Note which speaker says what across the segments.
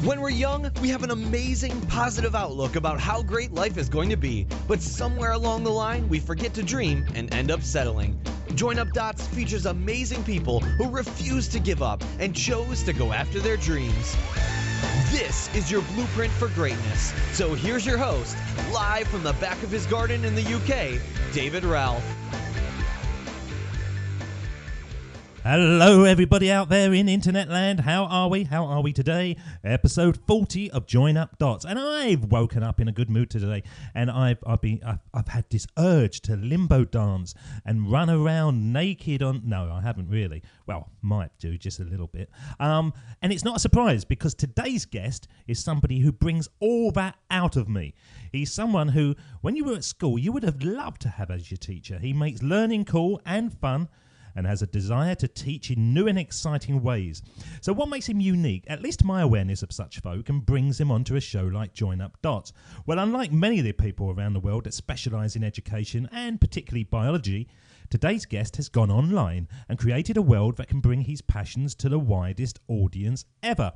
Speaker 1: When we're young, we have an amazing, positive outlook about how great life is going to be, but somewhere along the line, we forget to dream and end up settling. Join Up Dots features amazing people who refuse to give up and chose to go after their dreams. This is your blueprint for greatness. So here's your host, live from the back of his garden in the UK, David Ralph.
Speaker 2: Hello everybody out there in internet land. How are we? How are we today? Episode 40 of Join Up Dots. And I've woken up in a good mood today. And I've had this urge to limbo dance and run around naked on... No, I haven't really. Well, might do just a little bit. And it's not a surprise because today's guest is somebody who brings all that out of me. He's someone who, when you were at school, you would have loved to have as your teacher. He makes learning cool and fun, and has a desire to teach in new and exciting ways. So what makes him unique, at least to my awareness of such folk, and brings him onto a show like Join Up Dots? Well, unlike many of the people around the world that specialise in education, and particularly biology, today's guest has gone online and created a world that can bring his passions to the widest audience ever.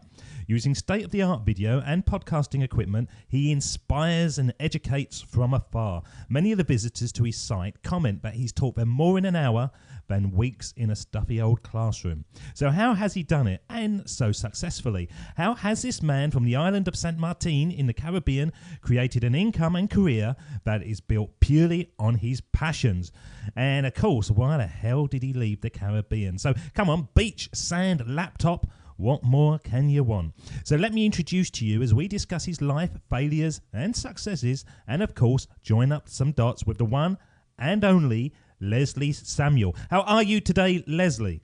Speaker 2: Using state-of-the-art video and podcasting equipment, he inspires and educates from afar. Many of the visitors to his site comment that he's taught them more in an hour than weeks in a stuffy old classroom. So how has he done it, and so successfully? How has this man from the island of St Maarteen in the Caribbean created an income and career that is built purely on his passions? And of course, why the hell did he leave the Caribbean? So come on, beach, sand, laptop, what more can you want? So let me introduce to you as we discuss his life, failures and successes, and of course, join up some dots with the one and only Leslie Samuel. How are you today, Leslie?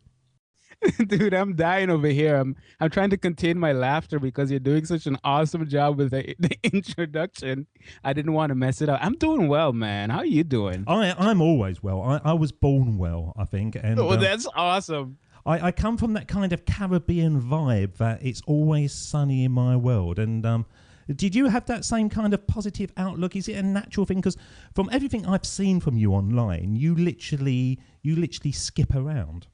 Speaker 3: Dude, I'm dying over here. I'm trying to contain my laughter because you're doing such an awesome job with the introduction. I didn't want to mess it up. I'm doing well, man. How are you doing?
Speaker 2: I'm always well. I was born well, I think. And
Speaker 3: that's awesome.
Speaker 2: I come from that kind of Caribbean vibe that it's always sunny in my world. And did you have that same kind of positive outlook? Is it a natural thing? Because from everything I've seen from you online, you literally skip around.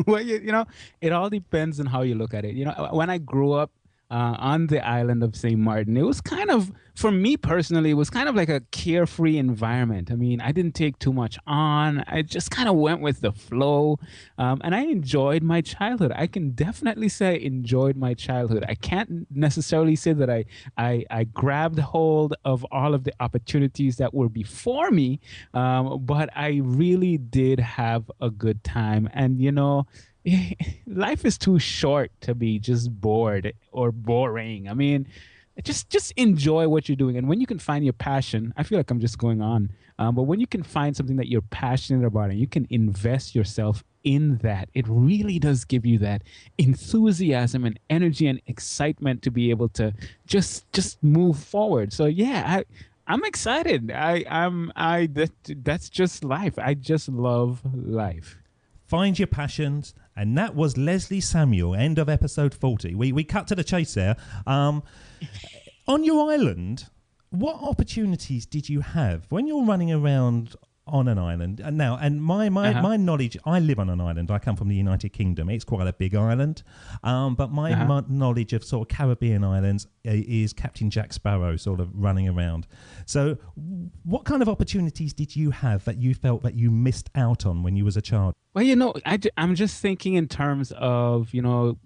Speaker 3: Well, you know, it all depends on how you look at it. You know, when I grew up on the island of St Maarteen, it was kind of, for me personally, it was kind of like a carefree environment. I mean, I didn't take too much on. I just kind of went with the flow, and I enjoyed my childhood. I can definitely say I enjoyed my childhood. I can't necessarily say that I grabbed hold of all of the opportunities that were before me, but I really did have a good time. And, you know, life is too short to be just bored or boring. I mean, just enjoy what you're doing. And when you can find your passion, I feel like I'm just going on, but when you can find something that you're passionate about and you can invest yourself in that, it really does give you that enthusiasm and energy and excitement to be able to just move forward. So yeah, I'm excited. That's just life. I just love life.
Speaker 2: Find your passions. And that was Leslie Samuel, end of episode 40. We cut to the chase there. On your island, what opportunities did you have when you're running around on an island? And now, my knowledge, I live on an island. I come from the United Kingdom. It's quite a big island. But my knowledge of sort of Caribbean islands is Captain Jack Sparrow sort of running around. So what kind of opportunities did you have that you felt that you missed out on when you was a child?
Speaker 3: Well, you know, I'm just thinking in terms of, you know,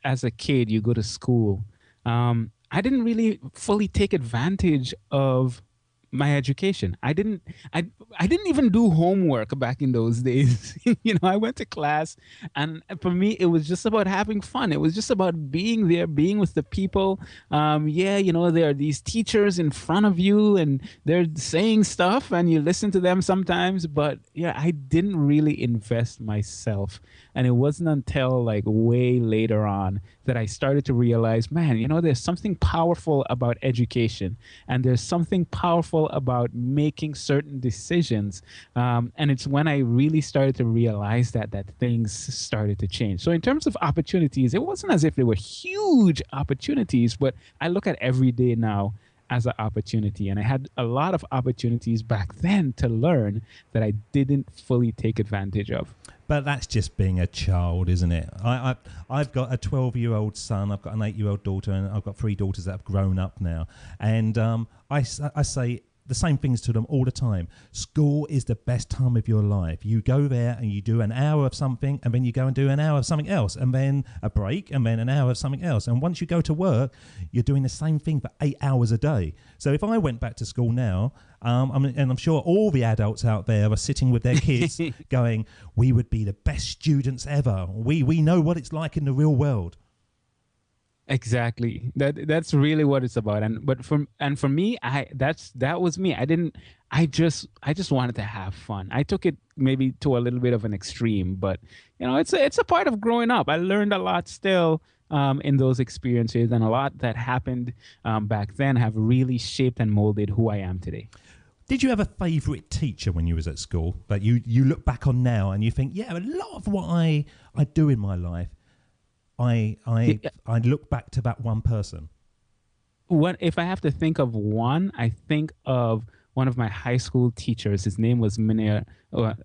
Speaker 3: as a kid, you go to school. I didn't really fully take advantage of my education. I didn't even do homework back in those days. You know, I went to class, and for me, it was just about having fun. It was just about being there, being with the people. You know, there are these teachers in front of you, and they're saying stuff, and you listen to them sometimes. But yeah, I didn't really invest myself, and it wasn't until like way later on that I started to realize, man, you know, there's something powerful about education, and there's something powerful about making certain decisions. And it's when I really started to realize that things started to change. So in terms of opportunities, it wasn't as if they were huge opportunities, but I look at every day now as an opportunity. And I had a lot of opportunities back then to learn that I didn't fully take advantage of.
Speaker 2: But that's just being a child, isn't it? I've got a 12-year-old son, I've got an 8-year-old daughter, and I've got 3 daughters that have grown up now. And I say the same things to them all the time. School is the best time of your life. You go there and you do an hour of something, and then you go and do an hour of something else, and then a break, and then an hour of something else. And once you go to work, you're doing the same thing for 8 hours a day. So if I went back to school now, and I'm sure all the adults out there are sitting with their kids going, we would be the best students ever. We know what it's like in the real world.
Speaker 3: Exactly. That's really what it's about. And for me, that was me. I just wanted to have fun. I took it maybe to a little bit of an extreme, but it's a part of growing up. I learned a lot still in those experiences, and a lot that happened back then have really shaped and molded who I am today.
Speaker 2: Did you have a favourite teacher when you was at school that you look back on now and you think, yeah, a lot of what I do in my life, I look back to that one person?
Speaker 3: If I have to think of one, I think of one of my high school teachers. His name was Meneer.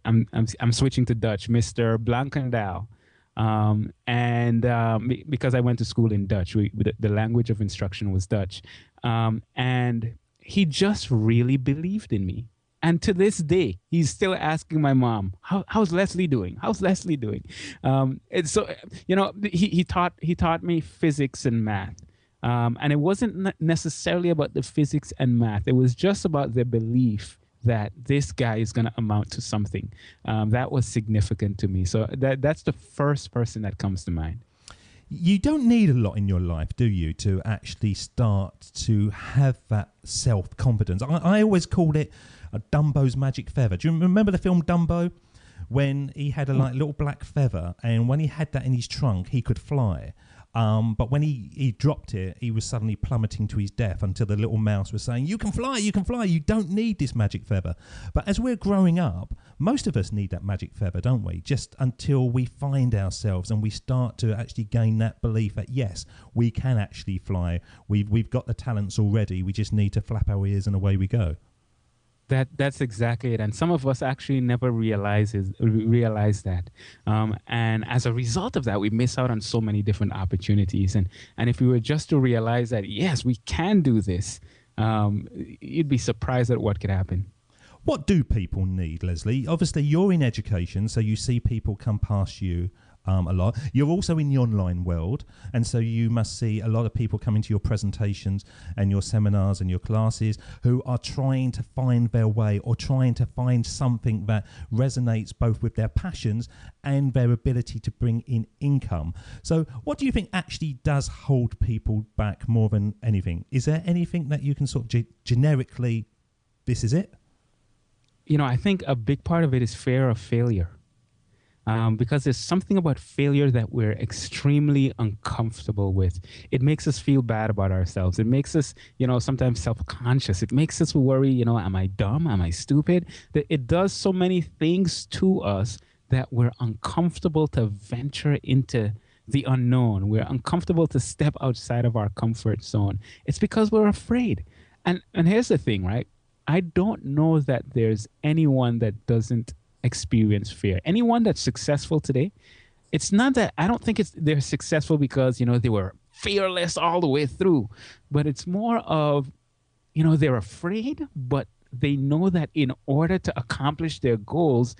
Speaker 3: I'm switching to Dutch, Mr. Blankendaal. Because I went to school in Dutch, the language of instruction was Dutch, and he just really believed in me. And to this day, he's still asking my mom, how's Leslie doing? How's Leslie doing? And so, he taught me physics and math. And it wasn't necessarily about the physics and math. It was just about the belief that this guy is going to amount to something. That was significant to me. So that's the first person that comes to mind.
Speaker 2: You don't need a lot in your life, do you, to actually start to have that self-confidence? I always called it a Dumbo's magic feather. Do you remember the film Dumbo? When he had a little black feather, and when he had that in his trunk, he could fly. But when he dropped it, he was suddenly plummeting to his death until the little mouse was saying, you can fly, you don't need this magic feather. But as we're growing up, most of us need that magic feather, don't we? Just until we find ourselves and we start to actually gain that belief that, yes, we can actually fly. We've got the talents already. We just need to flap our ears and away we go.
Speaker 3: That's exactly it. And some of us actually never realize that. And as a result of that, we miss out on so many different opportunities. And if we were just to realize that, yes, we can do this, you'd be surprised at what could happen.
Speaker 2: What do people need, Leslie? Obviously, you're in education, so you see people come past you a lot. You're also in the online world, and so you must see a lot of people coming to your presentations and your seminars and your classes who are trying to find their way or trying to find something that resonates both with their passions and their ability to bring in income. So what do you think actually does hold people back more than anything? Is there anything that you can sort of generically, this is it?
Speaker 3: I think a big part of it is fear of failure. Because there's something about failure that we're extremely uncomfortable with. It makes us feel bad about ourselves. It makes us, sometimes self-conscious. It makes us worry, am I dumb? Am I stupid? It does so many things to us that we're uncomfortable to venture into the unknown. We're uncomfortable to step outside of our comfort zone. It's because we're afraid. And here's the thing, right? I don't know that there's anyone that doesn't experience fear. Anyone that's successful today, it's not that, I don't think they're successful because, they were fearless all the way through, but it's more of, they're afraid, but they know that in order to accomplish their goals,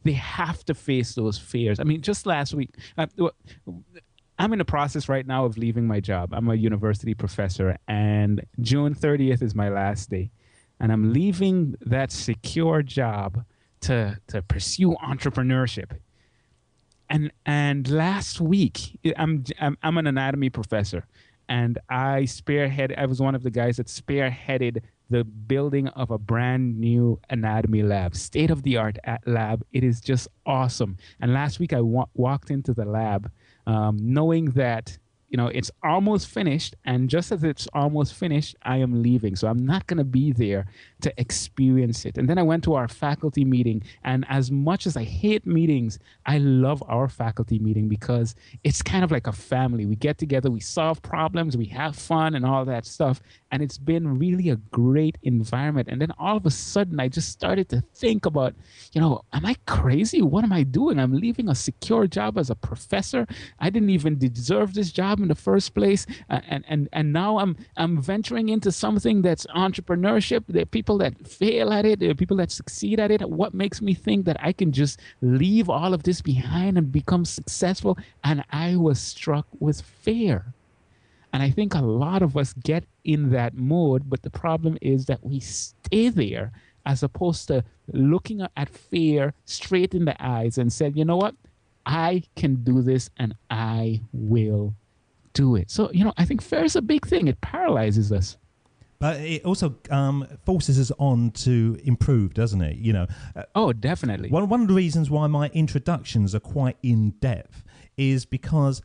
Speaker 3: they have to face those fears. I mean, just last week, I'm in the process right now of leaving my job. I'm a university professor, and June 30th is my last day. And I'm leaving that secure job to pursue entrepreneurship. And last week, I'm an anatomy professor, and I was one of the guys that spearheaded the building of a brand new anatomy lab, state-of-the-art lab. It is just awesome. And last week I walked into the lab knowing that it's almost finished, and just as it's almost finished, I am leaving. So I'm not going to be there to experience it. And then I went to our faculty meeting. And as much as I hate meetings, I love our faculty meeting because it's kind of like a family. We get together, we solve problems, we have fun and all that stuff. And it's been really a great environment. And then all of a sudden, I just started to think about, am I crazy? What am I doing? I'm leaving a secure job as a professor. I didn't even deserve this job in the first place. And now I'm venturing into something that's entrepreneurship. There are people that fail at it. There are people that succeed at it. What makes me think that I can just leave all of this behind and become successful? And I was struck with fear. And I think a lot of us get in that mode, but the problem is that we stay there as opposed to looking at fear straight in the eyes and said, you know what? I can do this and I will do it. So, I think fear is a big thing. It paralyzes us.
Speaker 2: But it also forces us on to improve, doesn't it?
Speaker 3: Oh, definitely.
Speaker 2: One of the reasons why my introductions are quite in-depth is because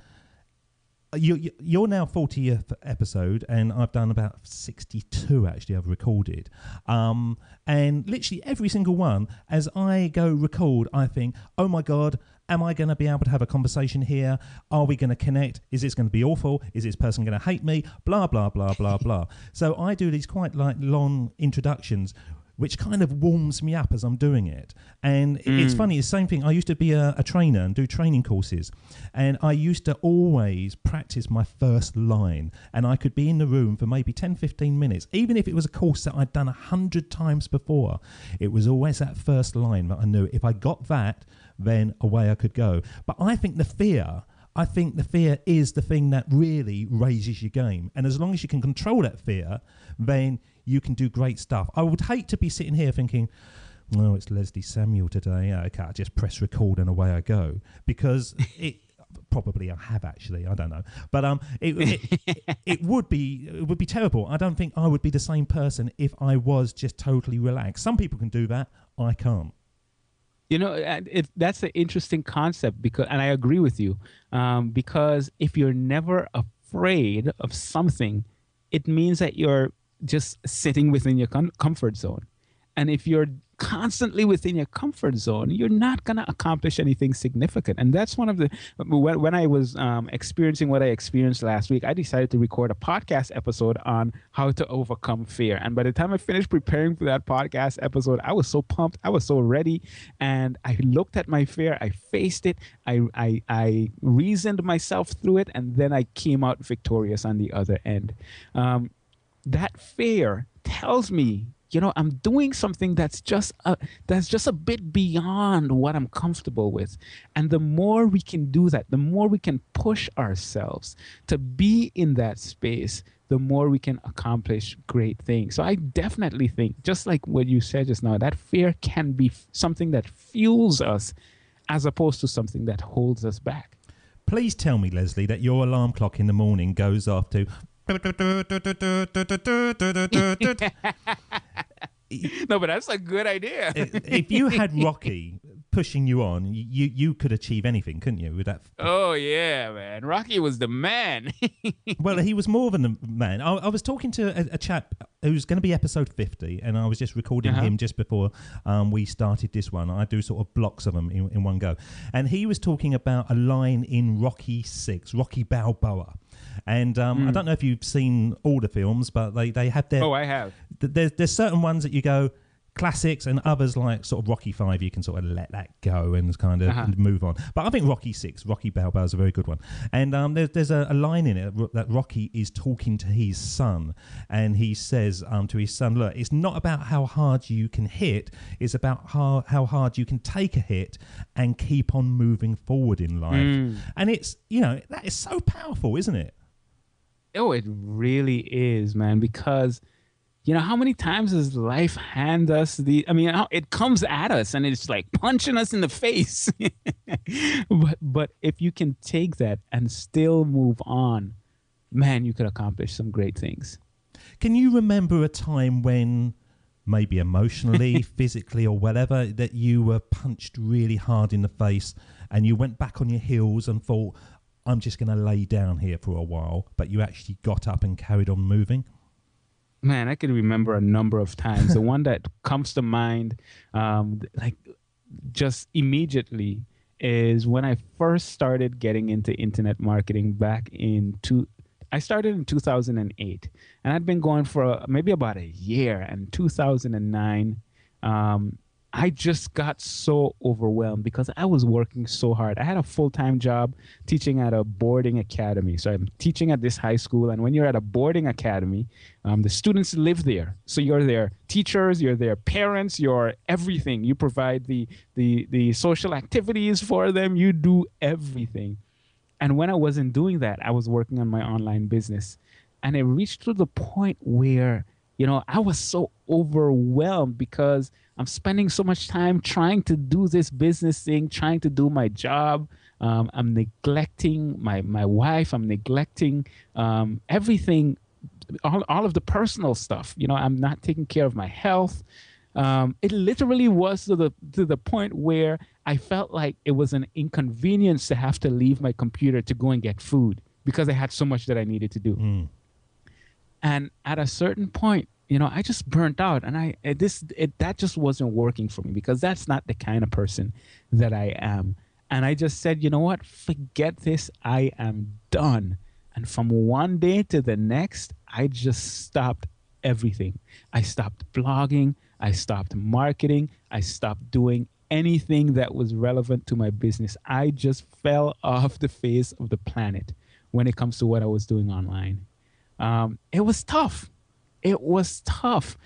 Speaker 2: you're now 40th episode, and I've done about 62 actually I've recorded. And literally every single one, as I go record, I think, oh my God, am I going to be able to have a conversation here? Are we going to connect? Is this going to be awful? Is this person going to hate me? Blah, blah, blah, blah, blah. So I do these quite long introductions, which kind of warms me up as I'm doing it. And it's funny, it's the same thing. I used to be a trainer and do training courses. And I used to always practice my first line. And I could be in the room for maybe 10, 15 minutes. Even if it was a course that I'd done 100 times before, it was always that first line that I knew if I got that, then away I could go. But I think the fear is the thing that really raises your game. And as long as you can control that fear, then you can do great stuff. I would hate to be sitting here thinking, oh, it's Leslie Samuel today. Okay, I just press record and away I go. Because it probably I have actually, I don't know. But it would be terrible. I don't think I would be the same person if I was just totally relaxed. Some people can do that. I can't.
Speaker 3: That's an interesting concept and I agree with you, because if you're never afraid of something, it means that you're just sitting within your comfort zone. And if you're constantly within your comfort zone, you're not going to accomplish anything significant. And that's one of the, when I was experiencing what I experienced last week, I decided to record a podcast episode on how to overcome fear. And by the time I finished preparing for that podcast episode, I was so pumped. I was so ready. And I looked at my fear. I faced it. I reasoned myself through it. And then I came out victorious on the other end. That fear tells me, I'm doing something that's just a bit beyond what I'm comfortable with. And the more we can do that, the more we can push ourselves to be in that space, the more we can accomplish great things. So I definitely think, just like what you said just now, that fear can be something that fuels us as opposed to something that holds us back.
Speaker 2: Please tell me, Leslie, that your alarm clock in the morning goes off to...
Speaker 3: No, but that's a good idea.
Speaker 2: If you had Rocky pushing you on, you could achieve anything, couldn't you? With that.
Speaker 3: Oh yeah, man! Rocky was the man.
Speaker 2: Well, he was more than a man. I was talking to a chap who's going to be episode 50, and I was just recording him just before we started this one. I do sort of blocks of them in one go, and he was talking about a line in Rocky 6, Rocky Balboa. And I don't know if you've seen all the films, but they have their...
Speaker 3: Oh, I have.
Speaker 2: There's certain ones that you go classics, and others like sort of Rocky 5, you can sort of let that go and kind of move on. But I think Rocky 6, Rocky Balboa is a very good one. And there's a line in it that Rocky is talking to his son, and he says to his son, look, it's not about how hard you can hit, it's about how hard you can take a hit and keep on moving forward in life. And it's, that is so powerful, isn't it?
Speaker 3: Oh, it really is, man, because... how many times does life hand us it comes at us and it's like punching us in the face. but if you can take that and still move on, man, you could accomplish some great things.
Speaker 2: Can you remember a time when maybe emotionally, physically or whatever, that you were punched really hard in the face and you went back on your heels and thought, I'm just going to lay down here for a while, but you actually got up and carried on moving?
Speaker 3: Man, I can remember a number of times. The one that comes to mind, like just immediately, is when I first started getting into internet marketing back in I started in 2008, and I'd been going for maybe about a year. And 2009, I just got so overwhelmed because I was working so hard. I had a full-time job teaching at a boarding academy. So I'm teaching at this high school. And when you're at a boarding academy, the students live there. So you're their teachers, you're their parents, you're everything. You provide the social activities for them. You do everything. And when I wasn't doing that, I was working on my online business. And it reached to the point where, I was so overwhelmed because I'm spending so much time trying to do this business thing, trying to do my job. I'm neglecting my wife. I'm neglecting everything, all of the personal stuff. I'm not taking care of my health. It literally was to the point where I felt like it was an inconvenience to have to leave my computer to go and get food because I had so much that I needed to do. Mm. And at a certain point, I just burnt out, and that just wasn't working for me because that's not the kind of person that I am. And I just said, you know what? Forget this. I am done. And from one day to the next, I just stopped everything. I stopped blogging. I stopped marketing. I stopped doing anything that was relevant to my business. I just fell off the face of the planet when it comes to what I was doing online. It was tough. It was tough.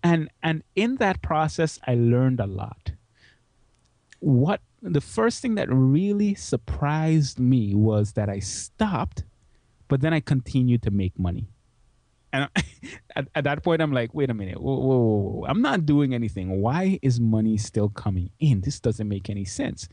Speaker 3: And in that process, I learned a lot. The first thing that really surprised me was that I stopped, but then I continued to make money. And at that point, I'm like, wait a minute, whoa, I'm not doing anything. Why is money still coming in? This doesn't make any sense.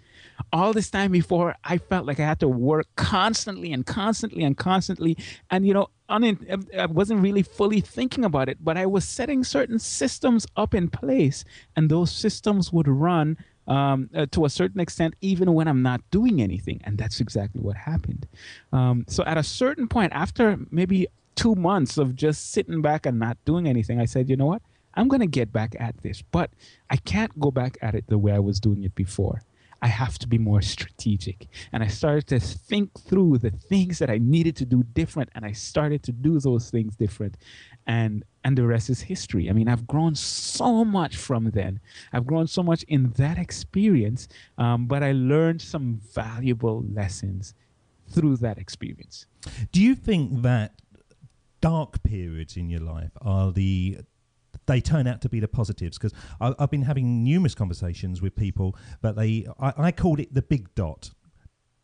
Speaker 3: All this time before, I felt like I had to work constantly and constantly and constantly. And, I wasn't really fully thinking about it, but I was setting certain systems up in place. And those systems would run to a certain extent, even when I'm not doing anything. And that's exactly what happened. So at a certain point, after maybe 2 months of just sitting back and not doing anything, I said, you know what? I'm going to get back at this, but I can't go back at it the way I was doing it before. I have to be more strategic. And I started to think through the things that I needed to do different, and I started to do those things different. And the rest is history. I mean, I've grown so much from then. I've grown so much in that experience, but I learned some valuable lessons through that experience.
Speaker 2: Do you think that dark periods in your life they turn out to be the positives? Because I've been having numerous conversations with people, but I called it the big dot.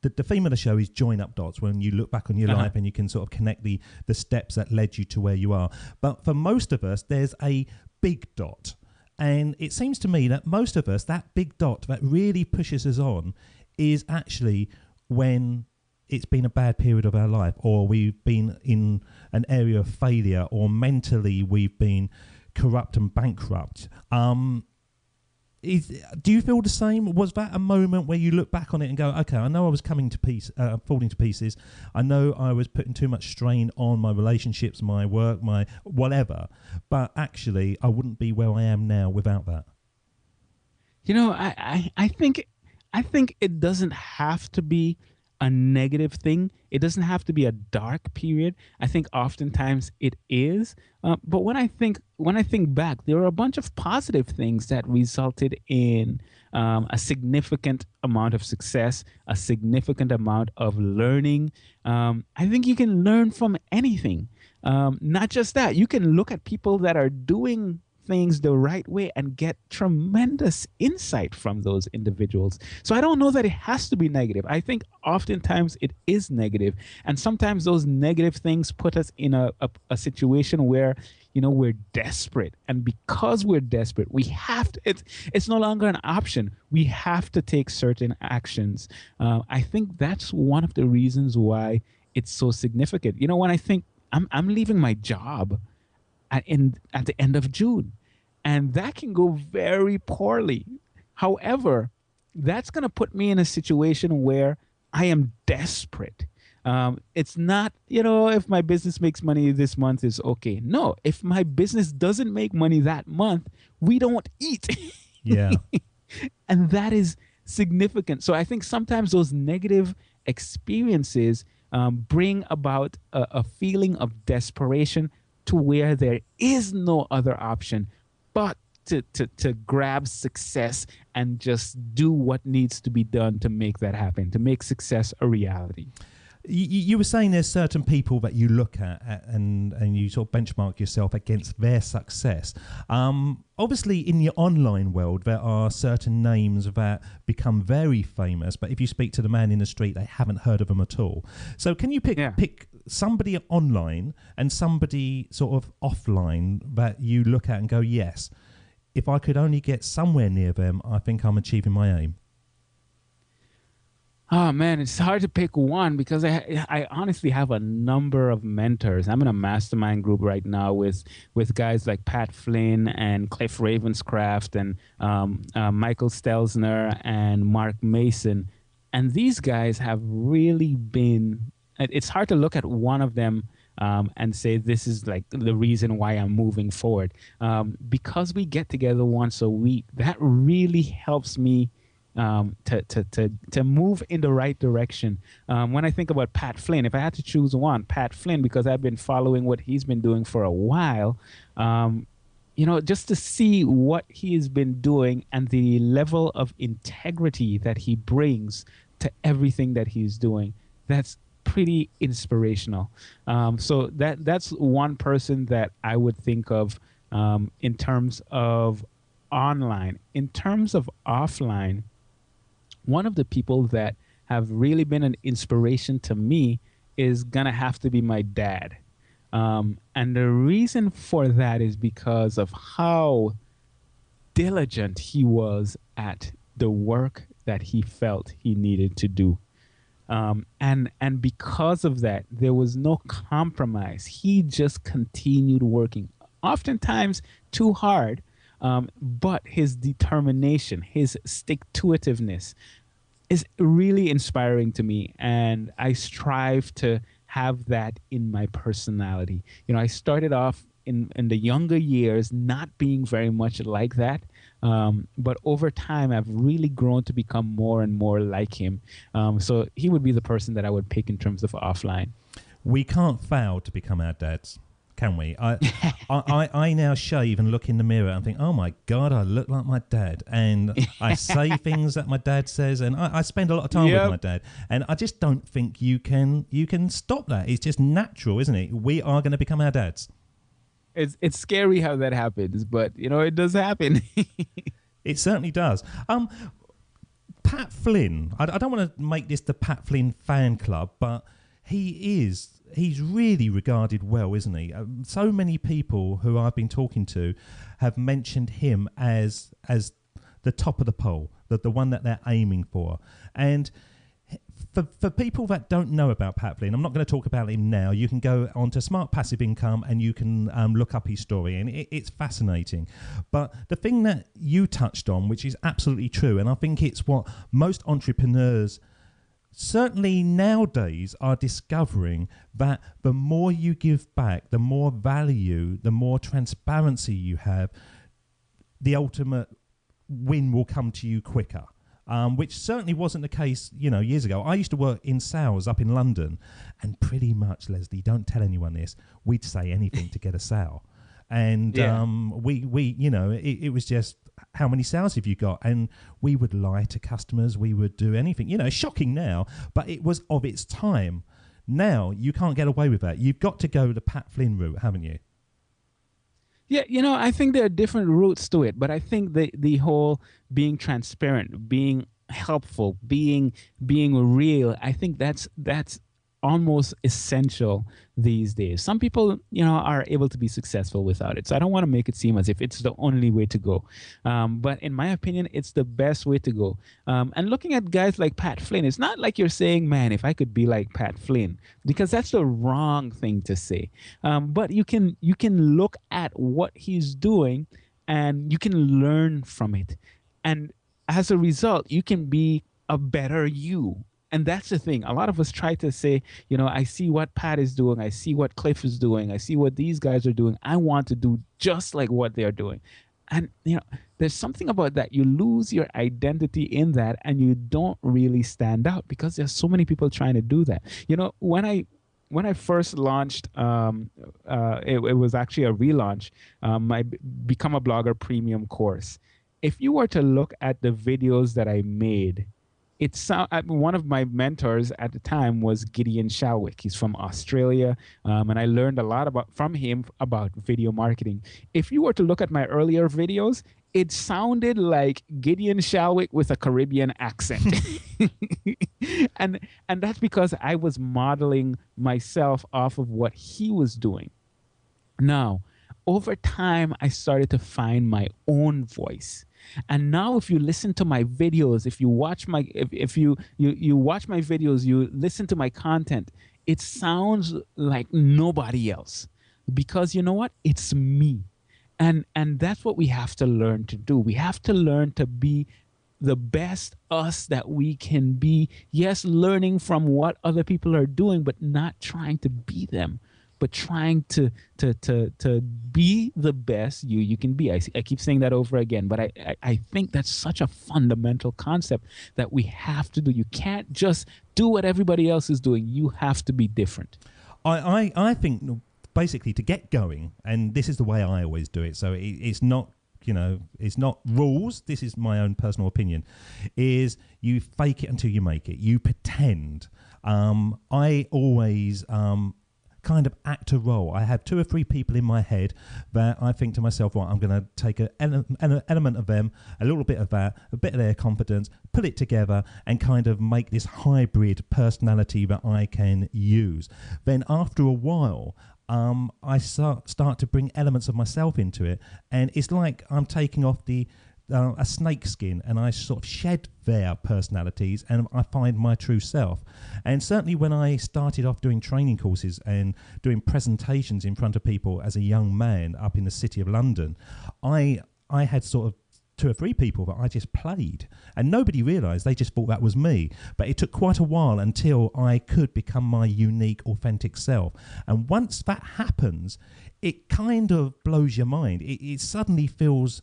Speaker 2: The theme of the show is join up dots, when you look back on your life and you can sort of connect the steps that led you to where you are. But for most of us, there's a big dot. And it seems to me that most of us, that big dot that really pushes us on is actually when it's been a bad period of our life, or we've been in an area of failure, or mentally we've been corrupt and bankrupt. Do you feel the same? Was that a moment where you look back on it and go, okay, I know I was falling to pieces. I know I was putting too much strain on my relationships, my work, my whatever, but actually I wouldn't be where I am now without that.
Speaker 3: I think it doesn't have to be a negative thing. It doesn't have to be a dark period. I think oftentimes it is. But when I think back, there are a bunch of positive things that resulted in a significant amount of success, a significant amount of learning. I think you can learn from anything. Not just that, you can look at people that are doing things the right way and get tremendous insight from those individuals. So I don't know that it has to be negative. I think oftentimes it is negative, and sometimes those negative things put us in a situation where we're desperate, and because we're desperate, we have to. It's no longer an option. We have to take certain actions. I think that's one of the reasons why it's so significant. When I think I'm leaving my job at the end of June, and that can go very poorly. However, that's going to put me in a situation where I am desperate. It's not, if my business makes money this month is okay. No, if my business doesn't make money that month, we don't eat.
Speaker 2: Yeah.
Speaker 3: And that is significant. So I think sometimes those negative experiences bring about a feeling of desperation to where there is no other option but to grab success and just do what needs to be done to make that happen, to make success a reality.
Speaker 2: You were saying there's certain people that you look at and you sort of benchmark yourself against their success. Obviously, in the online world, there are certain names that become very famous, but if you speak to the man in the street, they haven't heard of them at all. So can you pick somebody online and somebody sort of offline that you look at and go, yes, if I could only get somewhere near them, I think I'm achieving my aim?
Speaker 3: Oh man, it's hard to pick one because I honestly have a number of mentors. I'm in a mastermind group right now with guys like Pat Flynn and Cliff Ravenscraft and Michael Stelzner and Mark Mason, and these guys have really been. It's hard to look at one of them and say this is like the reason why I'm moving forward. Because we get together once a week, that really helps me to move in the right direction. When I think about Pat Flynn, if I had to choose one, Pat Flynn, because I've been following what he's been doing for a while, just to see what he has been doing and the level of integrity that he brings to everything that he's doing, that's pretty inspirational. So that's one person that I would think of in terms of online. In terms of offline, one of the people that have really been an inspiration to me is gonna have to be my dad. And the reason for that is because of how diligent he was at the work that he felt he needed to do. And because of that, there was no compromise. He just continued working, oftentimes too hard, but his determination, his stick-to-itiveness is really inspiring to me, and I strive to have that in my personality. I started off in the younger years not being very much like that, but over time I've really grown to become more and more like him. So he would be the person that I would pick in terms of offline.
Speaker 2: We can't fail to become our dads, can we? I now shave and look in the mirror and think, oh my God, I look like my dad. And I say things that my dad says, and I spend a lot of time with my dad. And I just don't think you can stop that. It's just natural, isn't it? We are going to become our dads.
Speaker 3: It's scary how that happens, but it does happen.
Speaker 2: It certainly does. Pat Flynn, I don't want to make this the Pat Flynn fan club, but he's really regarded well, isn't he? So many people who I've been talking to have mentioned him as the top of the pole, the one that they're aiming for. And for people that don't know about Pat Flynn, I'm not going to talk about him now. You can go on to Smart Passive Income and you can look up his story, and it's fascinating. But the thing that you touched on, which is absolutely true, and I think it's what most entrepreneurs certainly nowadays are discovering, that the more you give back, the more value, the more transparency you have, the ultimate win will come to you quicker. Which certainly wasn't the case, years ago. I used to work in sales up in London, and pretty much, Leslie, don't tell anyone this, we'd say anything to get a sale. And it was just, how many sales have you got? And we would lie to customers. We would do anything. It's shocking now, but it was of its time. Now, you can't get away with that. You've got to go the Pat Flynn route, haven't you?
Speaker 3: Yeah, I think there are different routes to it, but I think the whole being transparent, being helpful, being real, I think that's almost essential these days. Some people, are able to be successful without it. So I don't want to make it seem as if it's the only way to go. But in my opinion, it's the best way to go. And looking at guys like Pat Flynn, it's not like you're saying, man, if I could be like Pat Flynn, because that's the wrong thing to say. But you can look at what he's doing and you can learn from it. And as a result, you can be a better you. and that's the thing. A lot of us try to say, I see what Pat is doing, I see what Cliff is doing, I see what these guys are doing. I want to do just like what they're doing. And there's something about that. You lose your identity in that, and you don't really stand out because there's so many people trying to do that. When I first launched, it was actually a relaunch, my Become a Blogger Premium course. If you were to look at the videos that I made, one of my mentors at the time was Gideon Shalwick. He's from Australia, and I learned a lot from him about video marketing. If you were to look at my earlier videos, it sounded like Gideon Shalwick with a Caribbean accent. and that's because I was modeling myself off of what he was doing. Now, over time, I started to find my own voice. And now if you listen to my videos, if you watch my you watch my videos, you listen to my content, it sounds like nobody else. Because you know what? It's me. And that's what we have to learn to do. We have to learn to be the best us that we can be. Yes, learning from what other people are doing, but not trying to be them, but trying to be the best you can be. I keep saying that over again, but I think that's such a fundamental concept that we have to do. You can't just do what everybody else is doing. You have to be different.
Speaker 2: I think basically to get going, and this is the way I always do it, so it's not it's not rules, this is my own personal opinion, is you fake it until you make it. You pretend. I always kind of act a role. I have 2 or 3 people in my head that I think to myself, right, I'm going to take an element of them, a little bit of that, a bit of their confidence, put it together and kind of make this hybrid personality that I can use. Then after a while, I start to bring elements of myself into it, and it's like I'm taking off a snake skin, and I sort of shed their personalities and I find my true self. And certainly when I started off doing training courses and doing presentations in front of people as a young man up in the city of London, I had sort of 2 or 3 people that I just played, and nobody realised. They just thought that was me. But it took quite a while until I could become my unique, authentic self. And once that happens, it kind of blows your mind. It suddenly feels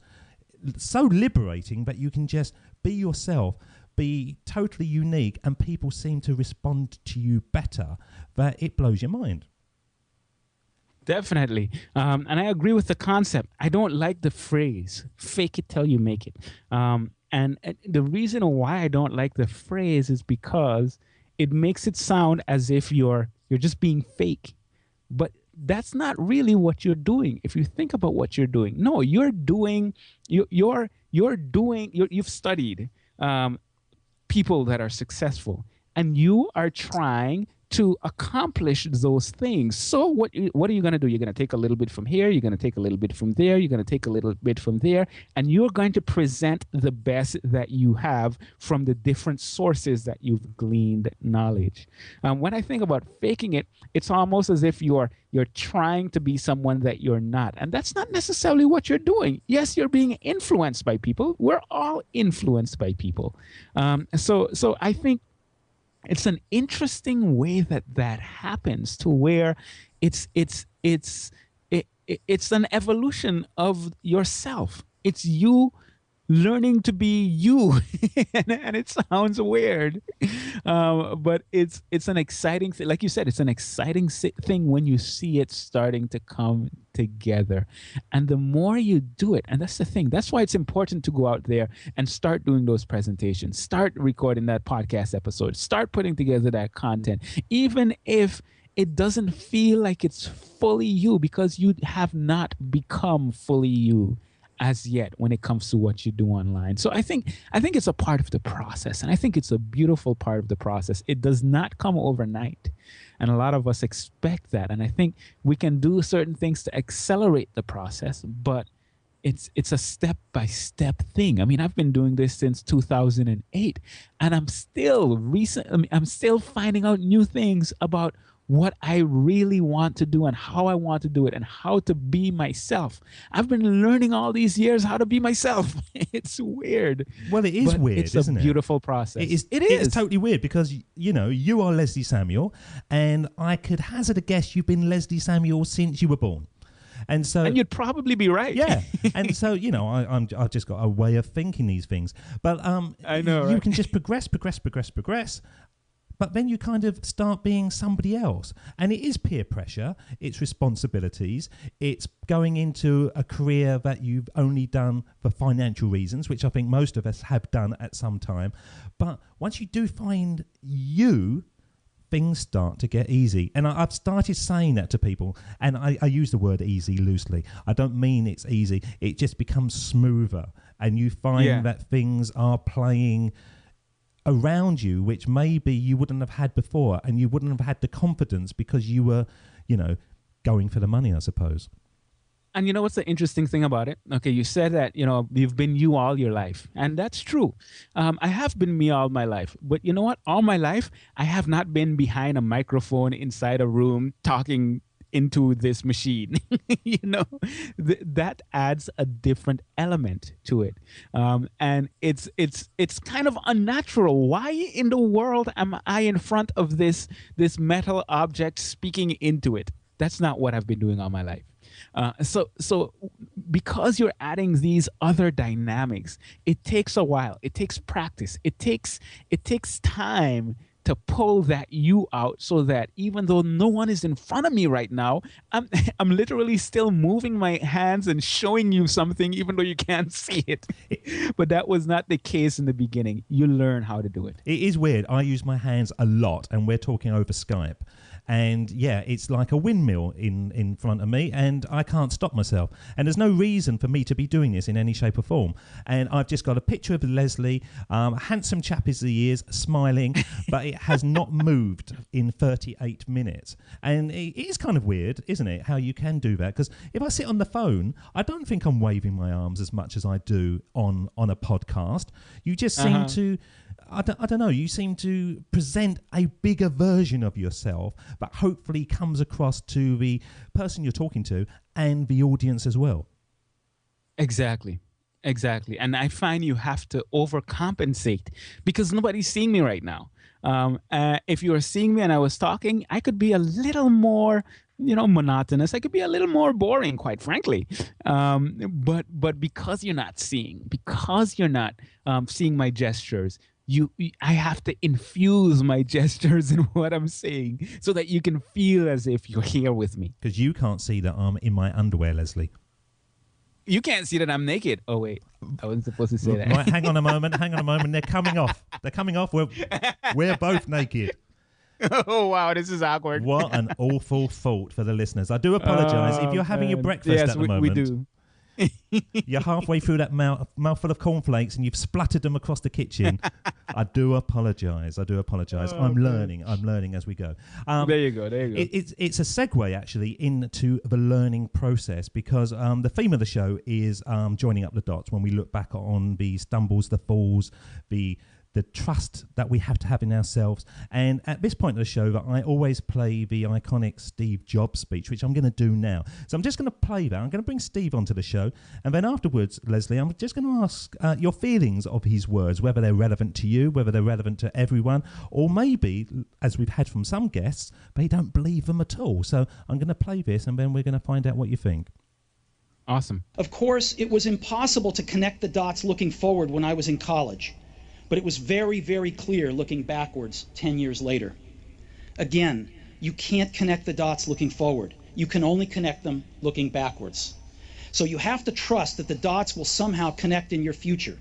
Speaker 2: so liberating that you can just be yourself, be totally unique, and people seem to respond to you better, that it blows your mind.
Speaker 3: Definitely. And I agree with the concept. I don't like the phrase, fake it till you make it. And the reason why I don't like the phrase is because it makes it sound as if you're just being fake. But that's not really what you're doing. If you think about what you're doing, no, you've studied people that are successful, and you are trying to accomplish those things. So what are you going to do? You're going to take a little bit from here, you're going to take a little bit from there, you're going to take a little bit from there, and you're going to present the best that you have from the different sources that you've gleaned knowledge. When I think about faking it, it's almost as if you're trying to be someone that you're not. And that's not necessarily what you're doing. Yes, you're being influenced by people. We're all influenced by people. So I think it's an interesting way that happens, to where it's an evolution of yourself. It's you learning to be you, and it sounds weird, but it's an exciting thing. Like you said, it's an exciting thing when you see it starting to come together. And the more you do it, and that's the thing, that's why it's important to go out there and start doing those presentations, start recording that podcast episode, start putting together that content, even if it doesn't feel like it's fully you, because you have not become fully you as yet when it comes to what you do online. So I think it's a part of the process, and I think it's a beautiful part of the process. It does not come overnight, and a lot of us expect that. And I think we can do certain things to accelerate the process, but it's a step-by-step thing. I mean, I've been doing this since 2008, and I'm still finding out new things about what I really want to do and how I want to do it and how to be myself. I've been learning all these years how to be myself. It's weird.
Speaker 2: Well, it is
Speaker 3: but
Speaker 2: weird,
Speaker 3: it's
Speaker 2: isn't
Speaker 3: a
Speaker 2: it?
Speaker 3: beautiful process.
Speaker 2: It is.
Speaker 3: It
Speaker 2: It
Speaker 3: is.
Speaker 2: is totally weird because, you know, you are Leslie Samuel, and I could hazard a guess you've been Leslie Samuel since you were born. And
Speaker 3: you'd probably be right.
Speaker 2: Yeah. And so, you know, I've just got a way of thinking these things. But
Speaker 3: I know,
Speaker 2: you
Speaker 3: right?
Speaker 2: can just progress. But then you kind of start being somebody else. And it is peer pressure. It's responsibilities. It's going into a career that you've only done for financial reasons, which I think most of us have done at some time. But once you do find you, things start to get easy. And I've started saying that to people. And I use the word easy loosely. I don't mean it's easy. It just becomes smoother. And you find that things are playing around you, which maybe you wouldn't have had before, and you wouldn't have had the confidence because you were, you know, going for the money, I suppose.
Speaker 3: And you know what's the interesting thing about it? Okay, you said that, you know, you've been you all your life. And that's true. I have been me all my life. But you know what? All my life, I have not been behind a microphone inside a room talking into this machine. You know, that adds a different element to it. And it's kind of unnatural. Why in the world am I in front of this metal object speaking into it? That's not what I've been doing all my life. So because you're adding these other dynamics, it takes a while. It takes practice. It takes time to pull that you out, so that even though no one is in front of me right now, I'm literally still moving my hands and showing you something, even though you can't see it. But that was not the case in the beginning. You learn how to do it.
Speaker 2: It is weird. I use my hands a lot, and we're talking over Skype. And yeah, it's like a windmill in front of me, and I can't stop myself. And there's no reason for me to be doing this in any shape or form. And I've just got a picture of Leslie, handsome chap as he is, smiling, but it has not moved in 38 minutes. And it is kind of weird, isn't it, how you can do that? Because if I sit on the phone, I don't think I'm waving my arms as much as I do on a podcast. You just seem to... I don't know, you seem to present a bigger version of yourself, but hopefully comes across to the person you're talking to and the audience as well.
Speaker 3: Exactly. And I find you have to overcompensate because nobody's seeing me right now. If you were seeing me and I was talking, I could be a little more, you know, monotonous. I could be a little more boring, quite frankly. But because you're not seeing my gestures, I have to infuse my gestures in what I'm saying so that you can feel as if you're here with me.
Speaker 2: Because you can't see that I'm in my underwear, Leslie.
Speaker 3: You can't see that I'm naked. Oh, wait. I wasn't supposed to say that.
Speaker 2: Right, hang on a moment. They're coming off. We're both naked.
Speaker 3: Oh, wow. This is awkward.
Speaker 2: What an awful fault for the listeners. I do apologize. If you're having your breakfast at the moment.
Speaker 3: We do.
Speaker 2: You're halfway through that mouthful of cornflakes and you've splattered them across the kitchen. I do apologize. I'm learning as we go.
Speaker 3: There you go.
Speaker 2: It's a segue actually into the learning process, because the theme of the show is joining up the dots when we look back on the stumbles, the falls, the trust that we have to have in ourselves. And at this point of the show, that I always play the iconic Steve Jobs speech, which I'm going to do now. So I'm just going to play that. I'm going to bring Steve onto the show. And then afterwards, Leslie, I'm just going to ask your feelings of his words, whether they're relevant to you, whether they're relevant to everyone, or maybe, as we've had from some guests, they don't believe them at all. So I'm going to play this, and then we're going to find out what you think.
Speaker 3: Awesome.
Speaker 4: Of course, it was impossible to connect the dots looking forward when I was in college. But it was very, very clear looking backwards 10 years later. Again, you can't connect the dots looking forward. You can only connect them looking backwards. So you have to trust that the dots will somehow connect in your future.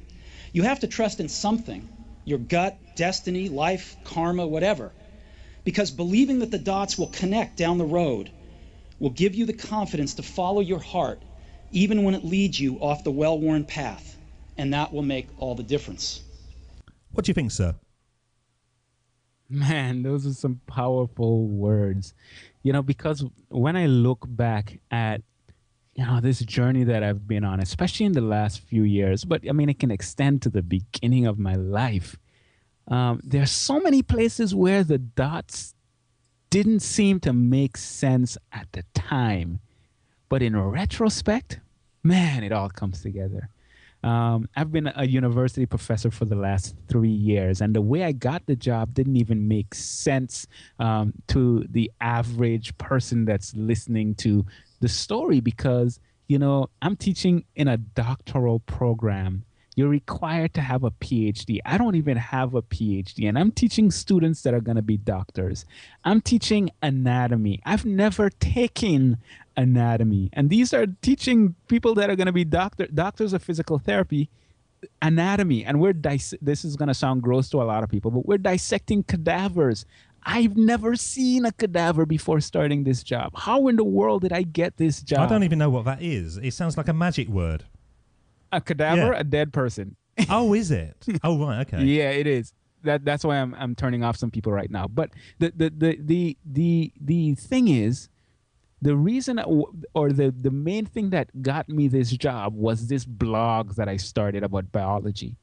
Speaker 4: You have to trust in something, your gut, destiny, life, karma, whatever. Because believing that the dots will connect down the road will give you the confidence to follow your heart, even when it leads you off the well-worn path. And that will make all the difference.
Speaker 2: What do you think, sir?
Speaker 3: Man, those are some powerful words. You know, because when I look back at, you know, this journey that I've been on, especially in the last few years, but I mean, it can extend to the beginning of my life. There's so many places where the dots didn't seem to make sense at the time. But in retrospect, man, it all comes together. I've been a university professor for the last 3 years, and the way I got the job didn't even make sense to the average person that's listening to the story because, I'm teaching in a doctoral program. You're required to have a PhD. I don't even have a PhD, and I'm teaching students that are going to be doctors. I'm teaching anatomy. I've never taken anatomy, and these are teaching people that are going to be doctors of physical therapy anatomy, and this is going to sound gross to a lot of people, but we're dissecting cadavers. I've never seen a cadaver before starting this job. How in the world did I get this job?
Speaker 2: I don't even know what that is. It sounds like a magic word.
Speaker 3: A cadaver, a dead person.
Speaker 2: Oh, is it? Oh, right, okay.
Speaker 3: Yeah, it is. That's why I'm turning off some people right now. But the thing is, the reason or the main thing that got me this job was this blog that I started about biology.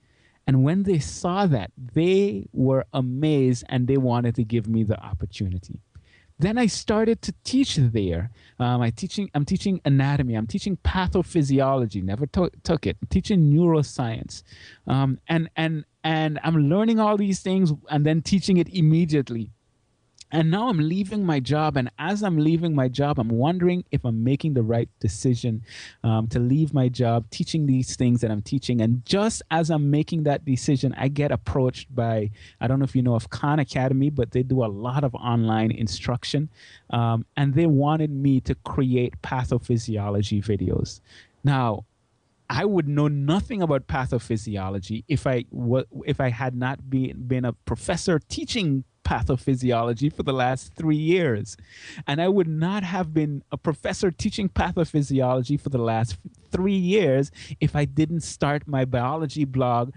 Speaker 3: And when they saw that, they were amazed and they wanted to give me the opportunity. Then I started to teach there. I'm teaching anatomy. I'm teaching pathophysiology. Never took it. I'm teaching neuroscience, and I'm learning all these things and then teaching it immediately. And now I'm leaving my job, and as I'm leaving my job, I'm wondering if I'm making the right decision to leave my job, teaching these things that I'm teaching. And just as I'm making that decision, I get approached by, I don't know if you know of Khan Academy, but they do a lot of online instruction. And they wanted me to create pathophysiology videos. Now, I would know nothing about pathophysiology if I had not been a professor teaching pathophysiology for the last 3 years. And I would not have been a professor teaching pathophysiology for the last 3 years if I didn't start my biology blog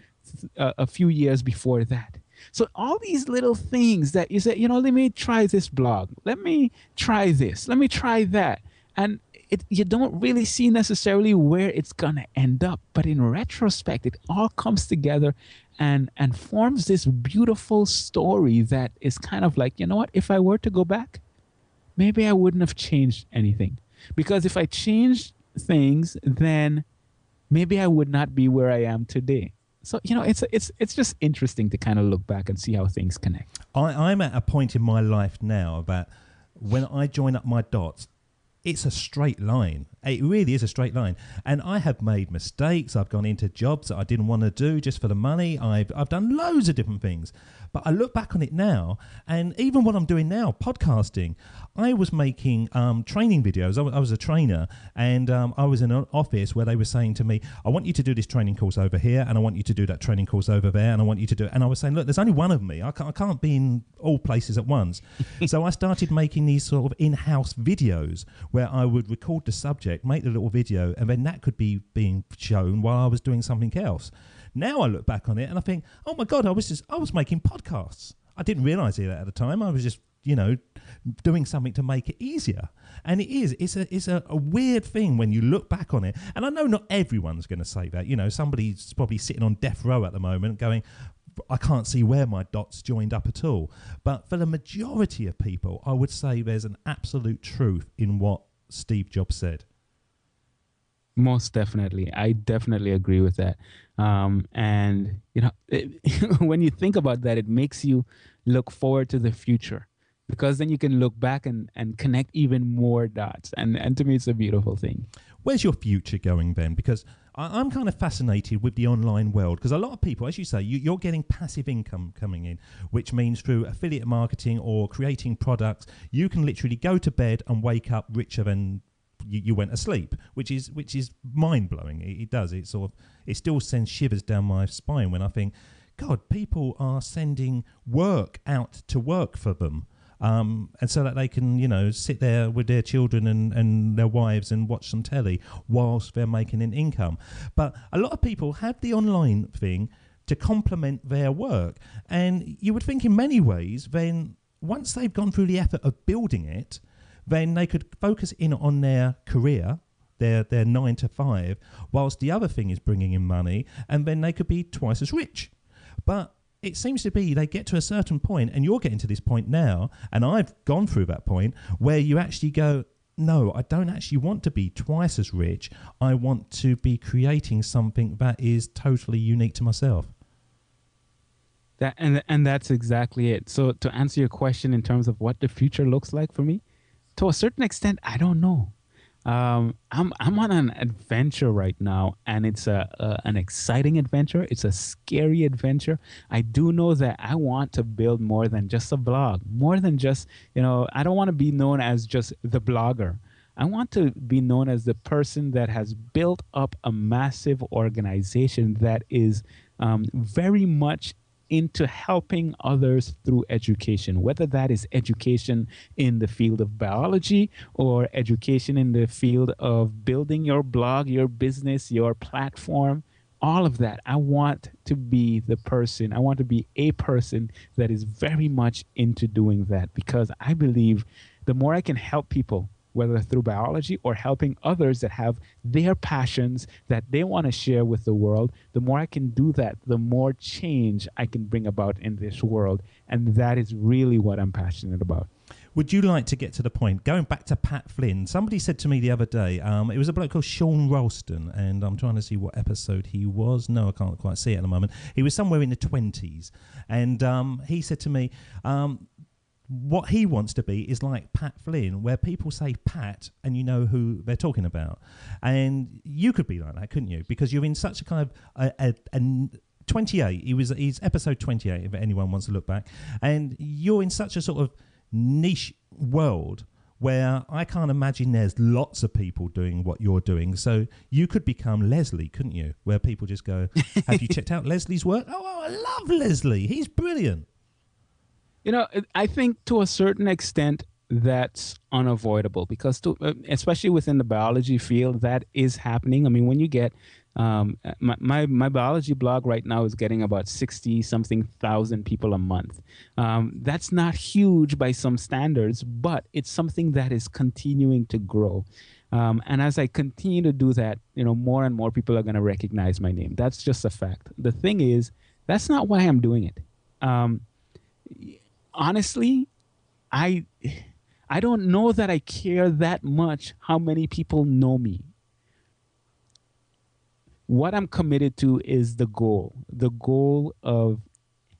Speaker 3: a few years before that. So all these little things that you say, let me try this blog. Let me try this. Let me try that. And you don't really see necessarily where it's going to end up. But in retrospect, it all comes together and forms this beautiful story that is kind of like, if I were to go back, maybe I wouldn't have changed anything. Because if I changed things, then maybe I would not be where I am today. So, it's just interesting to kind of look back and see how things connect.
Speaker 2: I'm at a point in my life now that when I join up my dots, it's a straight line. It really is a straight line. And I have made mistakes. I've gone into jobs that I didn't want to do just for the money. I've done loads of different things. But I look back on it now, and even what I'm doing now, podcasting, I was making training videos. I was a trainer, and I was in an office where they were saying to me, I want you to do this training course over here, and I want you to do that training course over there, and I want you to do it. And I was saying, look, there's only one of me. I can't be in all places at once. So I started making these sort of in-house videos where I would record the subject, make the little video, and then that could be being shown while I was doing something else. Now I look back on it and I think, oh my God, I was making podcasts. I didn't realize it at the time. I was just, doing something to make it easier. And it's a weird thing when you look back on it. And I know not everyone's going to say that. Somebody's probably sitting on death row at the moment going, I can't see where my dots joined up at all. But for the majority of people, I would say there's an absolute truth in what Steve Jobs said.
Speaker 3: Most definitely. I definitely agree with that. And, when you think about that, it makes you look forward to the future, because then you can look back and connect even more dots. And to me, it's a beautiful thing.
Speaker 2: Where's your future going then? Because I'm kind of fascinated with the online world, because a lot of people, as you say, you're getting passive income coming in, which means through affiliate marketing or creating products, you can literally go to bed and wake up richer than you went asleep, which is mind-blowing. It does. It still sends shivers down my spine when I think, God, people are sending work out to work for them. And so that they can, sit there with their children and their wives and watch some telly whilst they're making an income. But a lot of people have the online thing to complement their work. And you would think in many ways, then once they've gone through the effort of building it, then they could focus in on their career, their 9 to 5, whilst the other thing is bringing in money, and then they could be twice as rich. But it seems to be they get to a certain point, and you're getting to this point now, and I've gone through that point where you actually go, no, I don't actually want to be twice as rich. I want to be creating something that is totally unique to myself.
Speaker 3: And that's exactly it. So to answer your question in terms of what the future looks like for me, to a certain extent, I don't know. I'm on an adventure right now, and it's an exciting adventure. It's a scary adventure. I do know that I want to build more than just a blog, more than just, I don't want to be known as just the blogger. I want to be known as the person that has built up a massive organization that is very much into helping others through education, whether that is education in the field of biology or education in the field of building your blog, your business, your platform, all of that. I want to be the person, I want to be a person that is very much into doing that, because I believe the more I can help people, whether through biology or helping others that have their passions that they want to share with the world, the more I can do that, the more change I can bring about in this world. And that is really what I'm passionate about.
Speaker 2: Would you like to get to the point, going back to Pat Flynn, somebody said to me the other day, it was a bloke called Sean Ralston, and I'm trying to see what episode he was. No, I can't quite see it at the moment. He was somewhere in the 20s, and he said to me, what he wants to be is like Pat Flynn, where people say Pat and you know who they're talking about. And you could be like that, couldn't you? Because you're in such a kind of 28. He's episode 28, if anyone wants to look back. And you're in such a sort of niche world where I can't imagine there's lots of people doing what you're doing. So you could become Leslie, couldn't you? Where people just go, have you checked out Leslie's work? Oh, I love Leslie. He's brilliant.
Speaker 3: I think to a certain extent that's unavoidable, because especially within the biology field, that is happening. I mean, when you get my biology blog right now is getting about 60-something thousand people a month. That's not huge by some standards, but it's something that is continuing to grow. And as I continue to do that, more and more people are going to recognize my name. That's just a fact. The thing is, that's not why I'm doing it. Honestly, I don't know that I care that much how many people know me. What I'm committed to is the goal of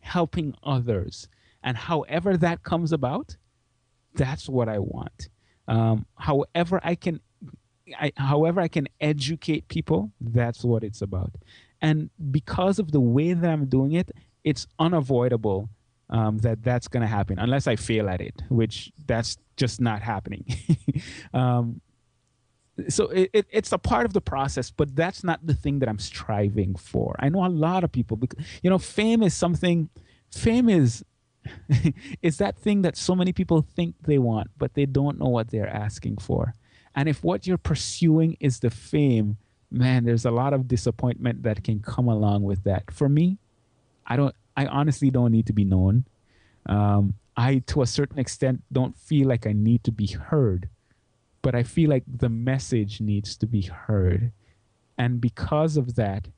Speaker 3: helping others. And however that comes about, that's what I want. However I can educate people, that's what it's about. And because of the way that I'm doing it, it's unavoidable that's going to happen unless I fail at it, which that's just not happening. So it's a part of the process, but that's not the thing that I'm striving for. I know a lot of people, fame is is that thing that so many people think they want, but they don't know what they're asking for. And if what you're pursuing is the fame, man, there's a lot of disappointment that can come along with that. For me, I honestly don't need to be known. I, to a certain extent, don't feel like I need to be heard, but I feel like the message needs to be heard. And because of that,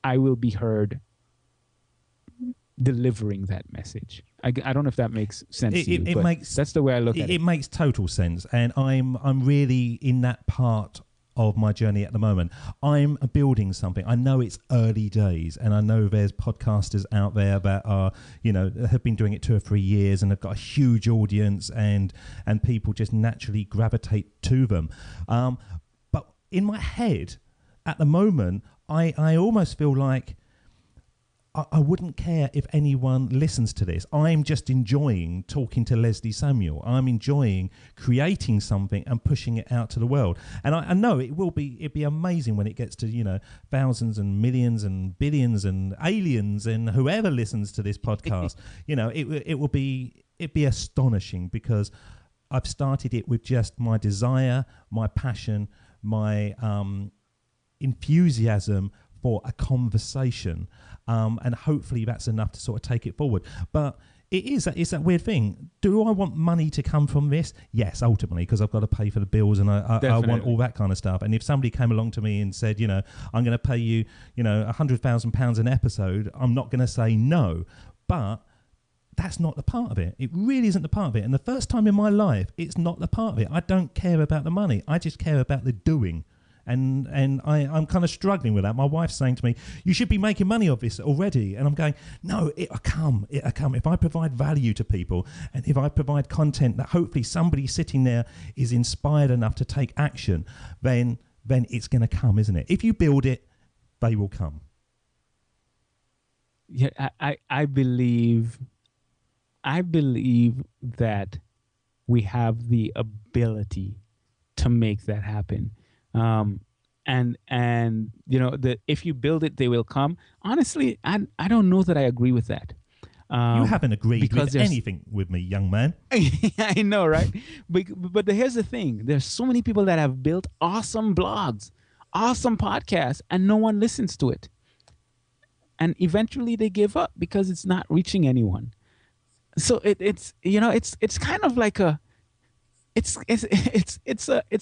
Speaker 3: I will be heard delivering that message. I don't know if that makes sense to you, but that's the way I look at it.
Speaker 2: It makes total sense. And I'm really in that part of my journey at the moment. I'm building something. I know it's early days, and I know there's podcasters out there that are, have been doing it 2 or 3 years and have got a huge audience, and people just naturally gravitate to them. But in my head, at the moment, I almost feel like I wouldn't care if anyone listens to this. I'm just enjoying talking to Leslie Samuel. I'm enjoying creating something and pushing it out to the world. And I know it'd be amazing when it gets to, thousands and millions and billions and aliens and whoever listens to this podcast. It'd be astonishing, because I've started it with just my desire, my passion, my enthusiasm for a conversation. And hopefully that's enough to sort of take it forward. But it's that weird thing. Do I want money to come from this? Yes, ultimately, because I've got to pay for the bills and I want all that kind of stuff. And if somebody came along to me and said, I'm going to pay you, £100,000 an episode, I'm not going to say no. But that's not the part of it. It really isn't the part of it. And the first time in my life, it's not the part of it. I don't care about the money. I just care about the doing. And I'm kind of struggling with that. My wife's saying to me, you should be making money off this already. And I'm going, no, it'll come. If I provide value to people and if I provide content that hopefully somebody sitting there is inspired enough to take action, then it's going to come, isn't it? If you build it, they will come.
Speaker 3: Yeah, I believe that we have the ability to make that happen. And if you build it, they will come. Honestly, I don't know that I agree with that.
Speaker 2: You haven't agreed with anything with me, young man.
Speaker 3: I know, right? But here's the thing. There's so many people that have built awesome blogs, awesome podcasts, and no one listens to it. And eventually they give up because it's not reaching anyone. So it's kind of like it's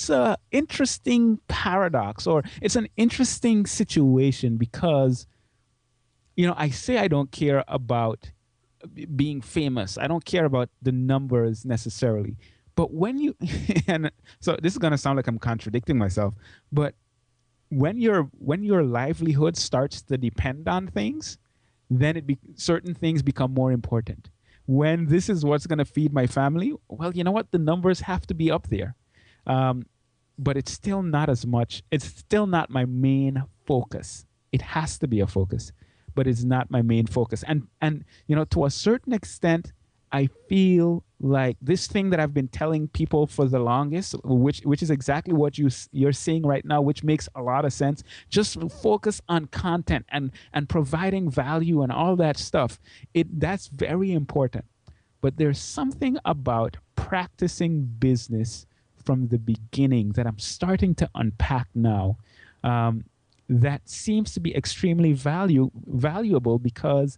Speaker 3: a interesting paradox, or it's an interesting situation because, I say I don't care about being famous. I don't care about the numbers necessarily. But when you, and so this is going to sound like I'm contradicting myself, but when your livelihood starts to depend on things, then certain things become more important. When this is what's going to feed my family, well, you know what? The numbers have to be up there. But it's still not as much. It's still not my main focus. It has to be a focus, but it's not my main focus. And to a certain extent, I feel like this thing that I've been telling people for the longest, which is exactly what you're seeing right now, which makes a lot of sense. Just focus on content and providing value and all that stuff. That's very important. But there's something about practicing business from the beginning that I'm starting to unpack now, that seems to be extremely valuable because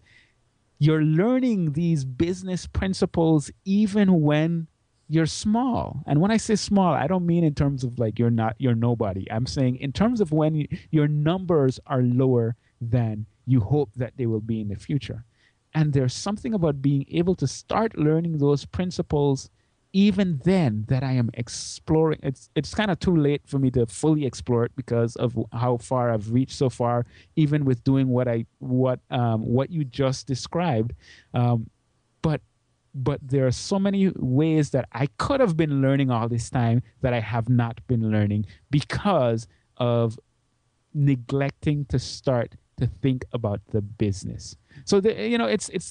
Speaker 3: you're learning these business principles even when you're small. And when I say small, I don't mean in terms of like you're nobody. I'm saying in terms of when your numbers are lower than you hope that they will be in the future. And there's something about being able to start learning those principles even then that I am exploring. It's kind of too late for me to fully explore it because of how far I've reached so far, even with doing what you just described. But there are so many ways that I could have been learning all this time that I have not been learning because of neglecting to start to think about the business. So it's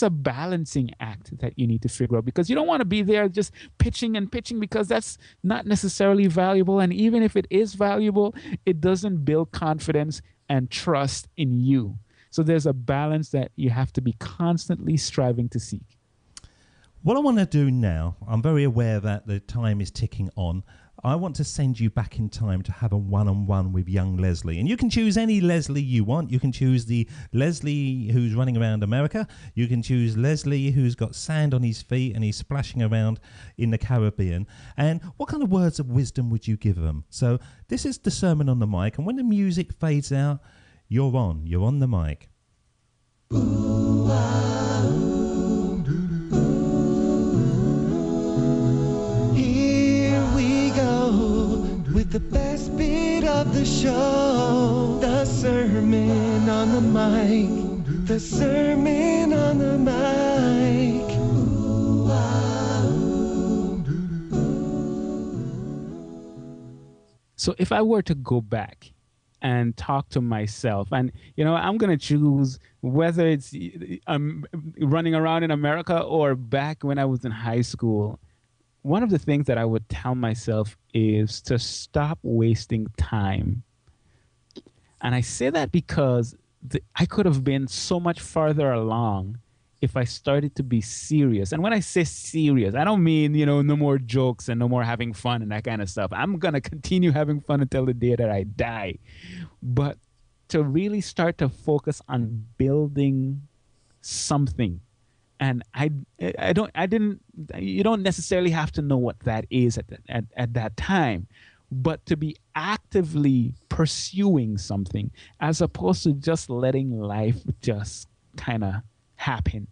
Speaker 3: a balancing act that you need to figure out, because you don't want to be there just pitching and pitching, because that's not necessarily valuable. And even if it is valuable, it doesn't build confidence and trust in you. So there's a balance that you have to be constantly striving to seek.
Speaker 2: What I want to do now, I'm very aware that the time is ticking on. I want to send you back in time to have a one-on-one with young Leslie. And you can choose any Leslie you want. You can choose the Leslie who's running around America. You can choose Leslie who's got sand on his feet and he's splashing around in the Caribbean. And what kind of words of wisdom would you give them? So this is the sermon on the mic. And when the music fades out, you're on the mic. Ooh, ah, ooh. With the best bit of the show, the sermon on the mic, the sermon on the mic. Ooh, ah, ooh.
Speaker 3: So if I were to go back and talk to myself, and I'm going to choose whether it's running around in America or back when I was in high school, one of the things that I would tell myself is to stop wasting time. And I say that because I could have been so much farther along if I started to be serious. And when I say serious, I don't mean, no more jokes and no more having fun and that kind of stuff. I'm going to continue having fun until the day that I die. But to really start to focus on building something. And you don't necessarily have to know what that is at that time, but to be actively pursuing something as opposed to just letting life just kind of happen.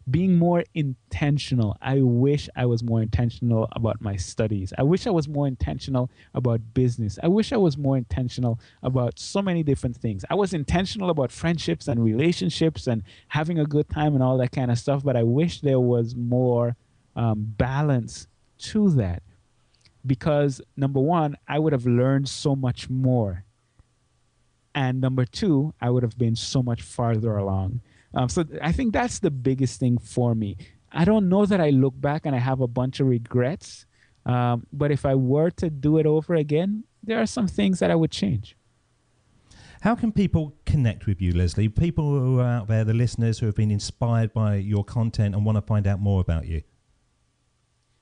Speaker 3: Being more intentional. I wish I was more intentional about my studies. I wish I was more intentional about business. I wish I was more intentional about so many different things. I was intentional about friendships and relationships and having a good time and all that kind of stuff, but I wish there was more balance to that. Because number one, I would have learned so much more. And number two, I would have been so much farther along. So I think that's the biggest thing for me. I don't know that I look back and I have a bunch of regrets, but if I were to do it over again, there are some things that I would change.
Speaker 2: How can people connect with you, Leslie? People who are out there, the listeners who have been inspired by your content and want to find out more about you.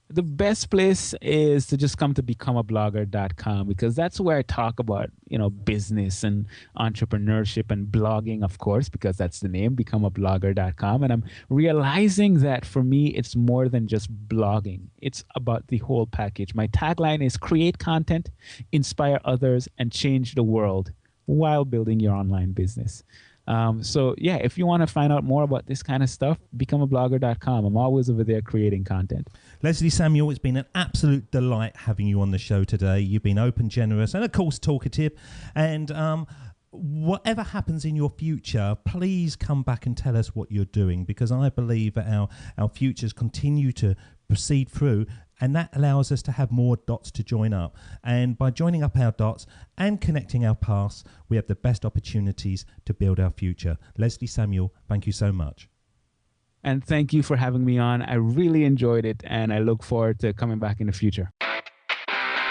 Speaker 3: The best place is to just come to becomeablogger.com, because that's where I talk about, business and entrepreneurship and blogging, of course, because that's the name, becomeablogger.com. And I'm realizing that for me, it's more than just blogging. It's about the whole package. My tagline is create content, inspire others, and change the world while building your online business. So yeah, if you want to find out more about this kind of stuff, becomeablogger.com. I'm always over there creating content.
Speaker 2: Leslie Samuel, it's been an absolute delight having you on the show today. You've been open, generous, and of course talkative. And whatever happens in your future, please come back and tell us what you're doing, because I believe that our futures continue to proceed through, and that allows us to have more dots to join up. And by joining up our dots and connecting our paths, we have the best opportunities to build our future. Leslie Samuel, thank you so much.
Speaker 3: And thank you for having me on. I really enjoyed it, and I look forward to coming back in the future.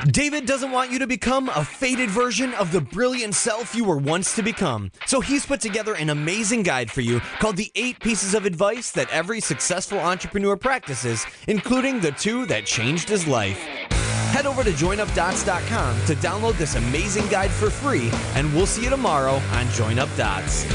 Speaker 1: David doesn't want you to become a faded version of the brilliant self you were once to become. So he's put together an amazing guide for you called the 8 Pieces of Advice that every successful entrepreneur practices, including the 2 that changed his life. Head over to joinupdots.com to download this amazing guide for free, and we'll see you tomorrow on Join Up Dots.